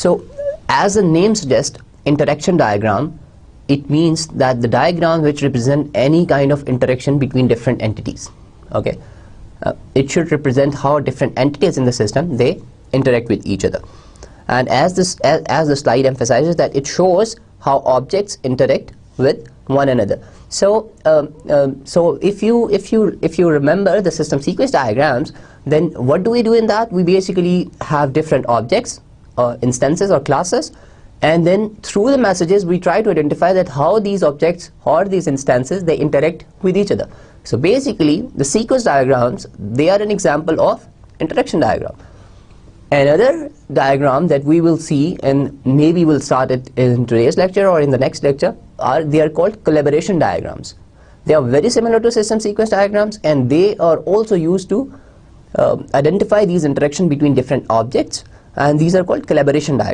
So as the name suggests, interaction diagram, it means that the diagram which represent any kind of interaction between different entities. Okay, it should represent how different entities in the system, they interact with each other. And as the slide emphasizes, that it shows how objects interact with one another. So so if you remember the system sequence diagrams, then what do we do in that? We basically have different objects, instances or classes, and then through the messages we try to identify that how these objects or these instances, they interact with each other. So basically the sequence diagrams, they are an example of interaction diagram. Another diagram that we will see, and maybe we'll start it in today's lecture or in the next lecture, they are called collaboration diagrams. They are very similar to system sequence diagrams, and they are also used to identify these interaction between different objects, and these are called collaboration diagrams.